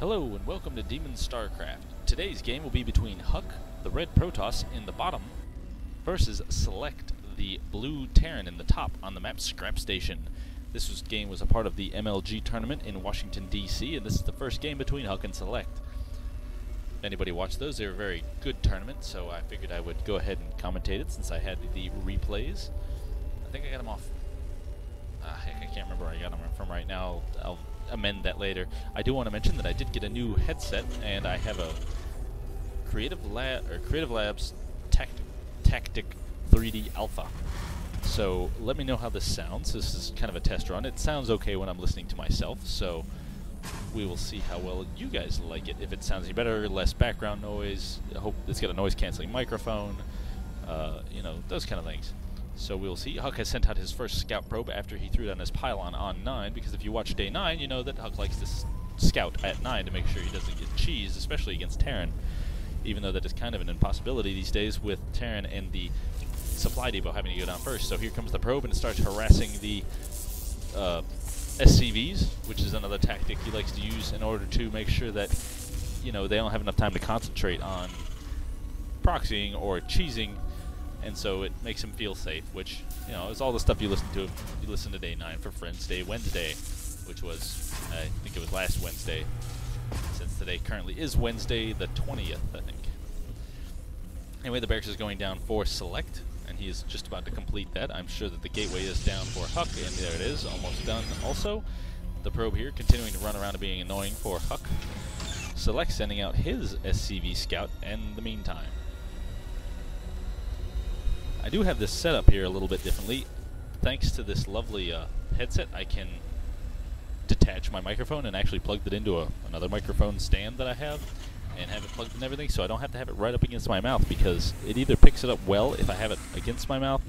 Hello and welcome to DemonStarCraft. Today's game will be between Huck, the red Protoss, in the bottom, versus SeleCT, the blue Terran, in the top on the map Scrap Station. This game was a part of the MLG tournament in Washington, D.C., and this is the first game between Huck and SeleCT. If anybody watched those, they were a very good tournament, so I figured I would go ahead and commentate it since I had the replays. I think I got them off. Heck, I can't remember where I got them from right now. I'll amend that later. I do want to mention that I did get a new headset, and I have a Creative Labs Tactic 3D Alpha. So let me know how this sounds. This is kind of a test run. It sounds okay when I'm listening to myself, so we will see how well you guys like it. If it sounds any better, less background noise. I hope it's got a noise-canceling microphone. You know, those kind of things. So we'll see. Huck has sent out his first scout probe after he threw down his pylon on 9, because if you watch day 9, you know that Huck likes to scout at 9 to make sure he doesn't get cheesed, especially against Terran. Even though that is kind of an impossibility these days with Terran and the supply depot having to go down first. So here comes the probe, and it starts harassing the SCVs, which is another tactic he likes to use in order to make sure that, you know, they don't have enough time to concentrate on proxying or cheesing. And so it makes him feel safe, which, you know, is all the stuff you listen to if you listen to Day 9 for Friends Day Wednesday, which was, I think it was last Wednesday, since today currently is Wednesday the 20th, I think. Anyway, the barracks is going down for SeleCT, and he is just about to complete that. I'm sure that the gateway is down for Huck, and there it is, almost done also. The probe here continuing to run around and being annoying for Huck. SeleCT sending out his SCV scout in the meantime. I do have this set up here a little bit differently. Thanks to this lovely headset, I can detach my microphone and actually plug it into another microphone stand that I have and have it plugged in everything, so I don't have to have it right up against my mouth, because it either picks it up well if I have it against my mouth,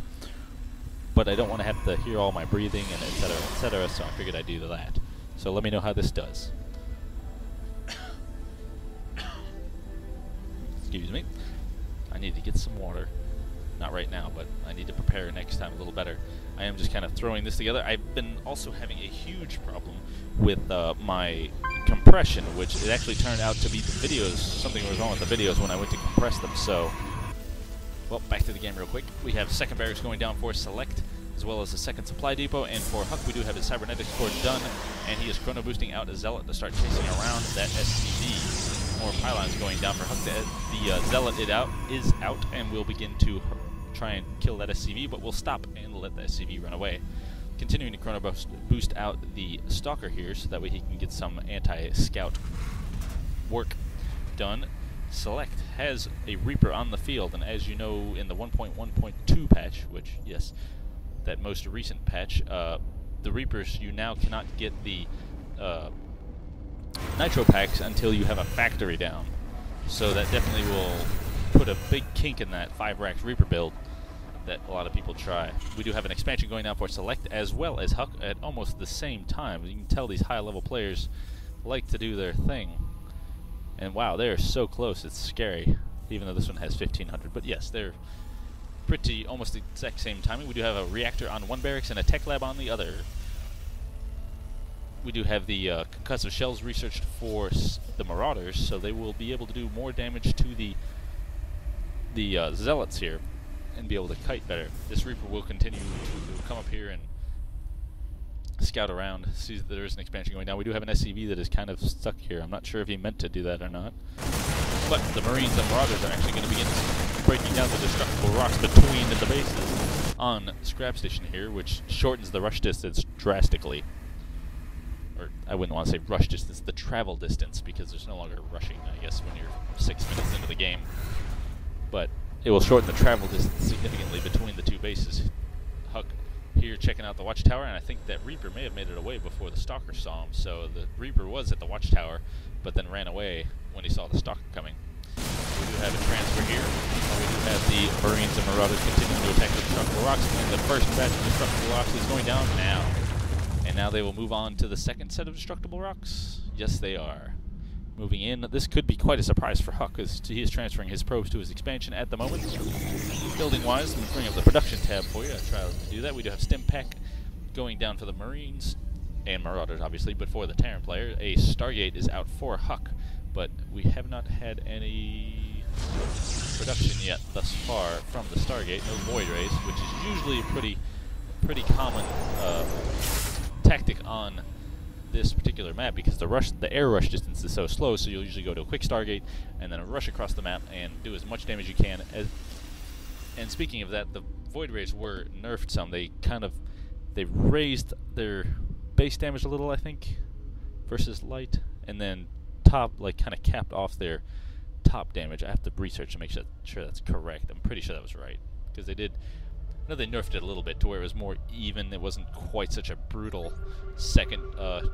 but I don't want to have to hear all my breathing and etc., so I figured I'd do that. So let me know how this does. Excuse me. I need to get some water. Not right now, but I need to prepare next time a little better. I am just kind of throwing this together. I've been also having a huge problem with my compression, which it actually turned out to be the videos. Something was wrong with the videos when I went to compress them, so... Well, back to the game real quick. We have second barracks going down for SeleCT, as well as the second supply depot, and for Huck we do have his cybernetics core done, and he is chrono boosting out a Zealot to start chasing around that SCV. More pylons going down for Huck. The Zealot is out, and we'll begin to try and kill that SCV, but we'll stop and let the SCV run away. Continuing to chrono boost out the Stalker here, so that way he can get some anti-scout work done. SeleCT has a Reaper on the field, and as you know, in the 1.1.2 patch, which, yes, that most recent patch, the Reapers, you now cannot get the Nitro packs until you have a factory down. So that definitely will put a big kink in that 5-rack Reaper build that a lot of people try. We do have an expansion going down for SeleCT as well as Huck at almost the same time. You can tell these high-level players like to do their thing. And wow, they're so close, it's scary, even though this one has 1,500. But yes, they're pretty almost the exact same timing. We do have a reactor on one barracks and a tech lab on the other. We do have the concussive shells researched for the Marauders, so they will be able to do more damage to the Zealots here and be able to kite better. This Reaper will continue to come up here and scout around, see that there is an expansion going down. We do have an SCV that is kind of stuck here. I'm not sure if he meant to do that or not. But the Marines and Marauders are actually going to begin breaking down the destructible rocks between the bases on Scrap Station here, which shortens the rush distance drastically. Or I wouldn't want to say rush distance, the travel distance, because there's no longer rushing, I guess, when you're 6 minutes into the game. But it will shorten the travel distance significantly between the two bases. Huck here checking out the watchtower, and I think that Reaper may have made it away before the Stalker saw him. So the Reaper was at the watchtower, but then ran away when he saw the Stalker coming. We do have a transfer here. We do have the Marines and Marauders continuing to attack the destructible rocks, and the first batch of destructible rocks is going down now. And now they will move on to the second set of destructible rocks. Yes, they are. Moving in. This could be quite a surprise for Huck, as he is transferring his probes to his expansion at the moment. Building-wise, let me bring up the production tab for you. I try to do that. We do have Stim Pack going down for the Marines. and Marauders, obviously, but for the Terran player, a Stargate is out for Huck, but we have not had any production yet thus far from the Stargate. No Void Rays, which is usually a pretty common tactic on this particular map, because the air rush distance is so slow, so you'll usually go to a quick Stargate and then rush across the map and do as much damage as you can. And speaking of that, the Void Rays were nerfed some. They raised their base damage a little, I think, versus light, and then kind of capped off their top damage. I have to research to make sure that's correct. I'm pretty sure that was right, because they did. I know they nerfed it a little bit to where it was more even. It wasn't quite such a brutal second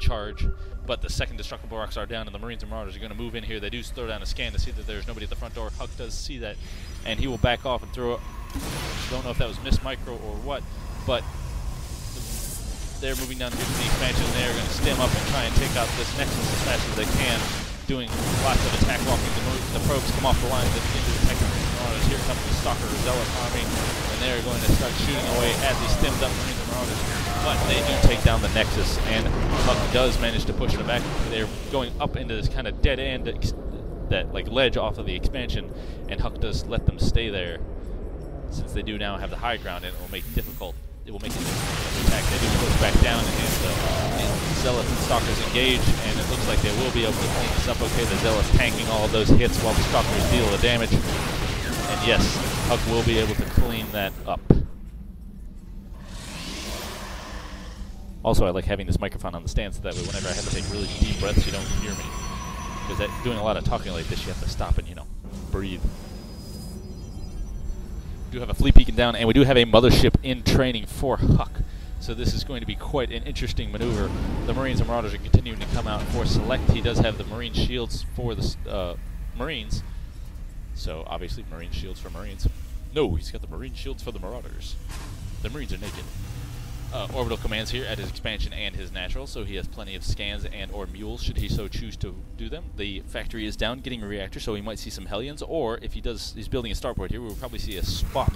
charge. But the second destructible rocks are down, and the Marines and Marauders are going to move in here. They do throw down a scan to see that there's nobody at the front door. Huck does see that, and he will back off and throw. Don't know if that was miss micro or what, but they're moving down here to the expansion. They're going to stem up and try and take out this Nexus as fast as they can, doing lots of attack walking. The probes come off the line into the Tech Marines and Marauders. Here comes the Stalker Zealot army, and they're going to start shooting away at the stemmed up Marines and Marauders. But they do take down the Nexus, and Huck does manage to push them back. They're going up into this kind of dead end, that like ledge off of the expansion, and Huck does let them stay there, since they do now have the high ground, and it will make it difficult to attack. They do push back down, and Zealots and Stalkers engage, and it looks like they will be able to clean this up okay. The Zealots tanking all of those hits while the Stalkers deal the damage. And yes, Huck will be able to clean that up. Also, I like having this microphone on the stand, so that way whenever I have to take really deep breaths, you don't hear me. Because doing a lot of talking like this, you have to stop and, breathe. We do have a fleet beacon down, and we do have a mothership in training for Huck. So this is going to be quite an interesting maneuver. The Marines and Marauders are continuing to come out for Select. He does have the Marine shields for the Marines. So obviously Marine shields for Marines. No, he's got the Marine shields for the Marauders. The Marines are naked. Orbital commands here at his expansion and his natural, so he has plenty of scans and or mules should he so choose to do them. The factory is down getting a reactor, so we might see some Hellions, or if he's building a starport here, we will probably see a spot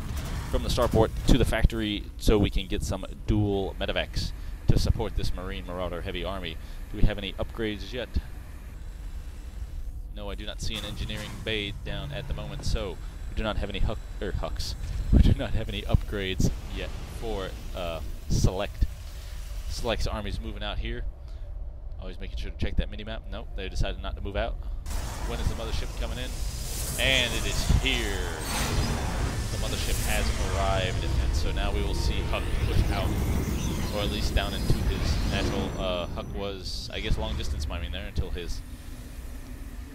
from the starport to the factory so we can get some dual medevacs to support this Marine Marauder heavy army. Do we have any upgrades yet? No, I do not see an engineering bay down at the moment, so we do not have any Hucks. We do not have any upgrades yet for Select. Select's army's moving out here. Always making sure to check that mini-map. Nope, they decided not to move out. When is the mothership coming in? And it is here. The mothership has arrived, and so now we will see Huck push out, or at least down into his natural. Huck was, I guess, long distance miming there until his.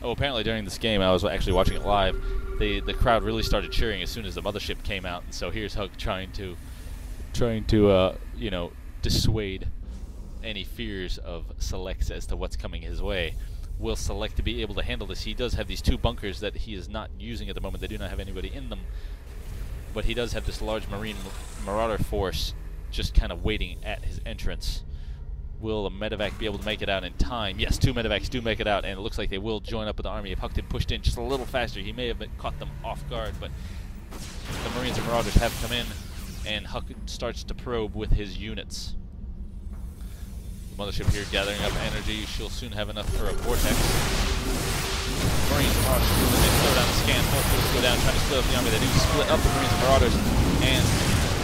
Oh, apparently during this game, I was actually watching it live. The crowd really started cheering as soon as the mothership came out, and so here's Huck trying to dissuade any fears of Select as to what's coming his way. Will Select be able to handle this? He does have these two bunkers that he is not using at the moment. They do not have anybody in them, but he does have this large Marine Marauder force just kind of waiting at his entrance. Will a medevac be able to make it out in time? Yes, two medevacs do make it out, and it looks like they will join up with the army. If Huck had pushed in just a little faster, he may have caught them off guard, but the Marines and Marauders have come in, and Huck starts to probe with his units. The mothership here gathering up energy. She'll soon have enough for a vortex. Marines and Marauders, they throw down the scan. Both units go down, trying to split up the army. They do split up the Marines and Marauders, and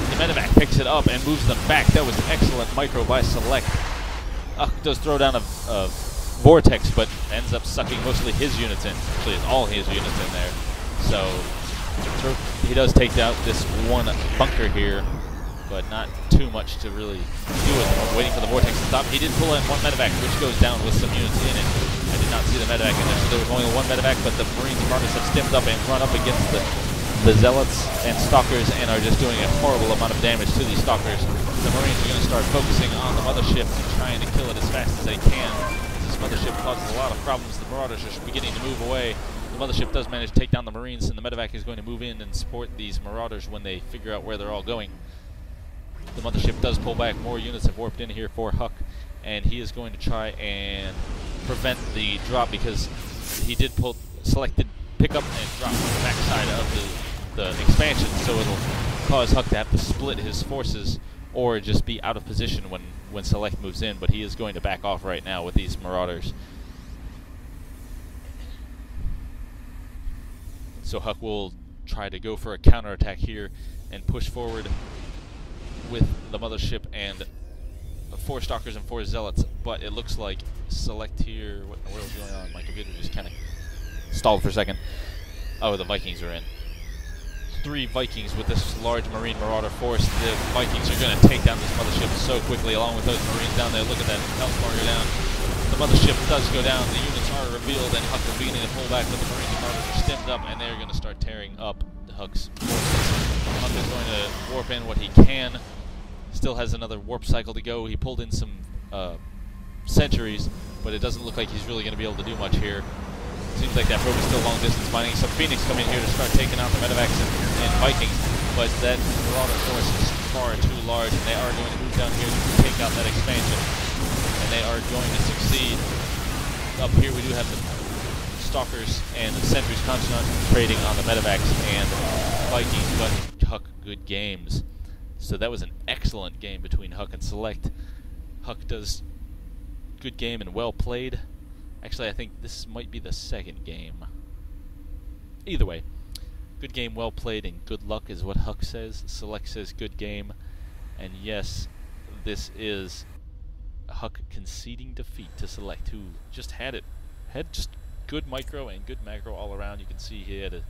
the medevac picks it up and moves them back. That was an excellent micro by Select. Huck does throw down a vortex, but ends up sucking mostly his units in. Actually, it's all his units in there. So he does take out this one bunker here, but not too much to really do with it. Waiting for the vortex to stop. He did pull in one medevac, which goes down with some units in it. I did not see the medevac in there, so there was only one medevac, but the Marines and Marauders have stemmed up and run up against the Zealots and Stalkers and are just doing a horrible amount of damage to these Stalkers. The Marines are going to start focusing on the mothership and trying to kill it as fast as they can. This mothership causes a lot of problems. The Marauders are beginning to move away. The mothership does manage to take down the Marines, and the medevac is going to move in and support these Marauders when they figure out where they're all going. The mothership does pull back. More units have warped in here for Huck, and he is going to try and prevent the drop because he did pick up and drop on the backside of the expansion, so it'll cause Huck to have to split his forces or just be out of position when when Select moves in, but he is going to back off right now with these Marauders. So Huck will try to go for a counterattack here and push forward with the Mothership and 4 Stalkers and 4 Zealots, but it looks like Select here, what in the world is going on? My computer just kind of stalled for a second. Oh, the Vikings are in. 3 Vikings with this large Marine Marauder force. The Vikings are going to take down this Mothership so quickly, along with those Marines down there. Look at that health bar go down. The Mothership does go down, the units are revealed, and Huck is beginning to pull back, but the Marine Marauders are stemmed up, and they're going to start tearing up Huck's forces. Huck is going to warp in what he can. Still has another warp cycle to go. He pulled in some sentries, but it doesn't look like he's really going to be able to do much here. Seems like that probe is still long distance mining. Some Phoenix come in here to start taking out the medevacs and Vikings, but that Marauder force is far too large, and they are going to move down here to take out that expansion, and they are going to succeed. Up here we do have the Stalkers and the sentries concentrating on the medevacs and Vikings, but Huck, good games. So that was an excellent game between Huck and Select. Huck does good game and well played. Actually, I think this might be the second game. Either way, good game, well played, and good luck is what Huck says. Select says good game. And yes, this is Huck conceding defeat to Select, who just had just good micro and good macro all around. You can see he had a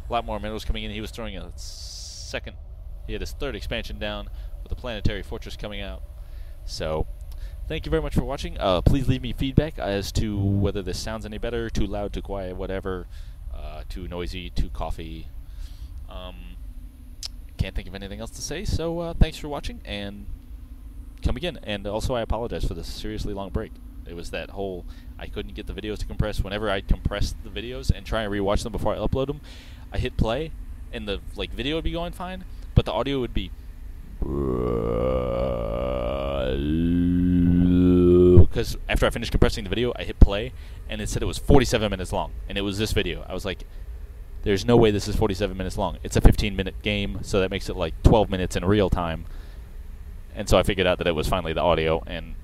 lot more minerals coming in. He was throwing a second. He had his 3rd expansion down with a planetary fortress coming out. So, thank you very much for watching. Please leave me feedback as to whether this sounds any better, too loud, too quiet, whatever, too noisy, too coffee. Can't think of anything else to say, so thanks for watching, and come again. And also, I apologize for this seriously long break. It was that whole, I couldn't get the videos to compress. Whenever I'd compress the videos and try and rewatch them before I upload them, I hit play, and the video would be going fine, but the audio would be, because after I finished compressing the video, I hit play, and it said it was 47 minutes long, and it was this video. I was like, there's no way this is 47 minutes long. It's a 15-minute game, so that makes it like 12 minutes in real time. And so I figured out that it was finally the audio, and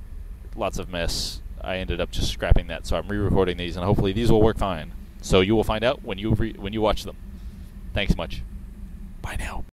lots of mess. I ended up just scrapping that, so I'm re-recording these, and hopefully these will work fine. So you will find out when you watch them. Thanks much. Bye now.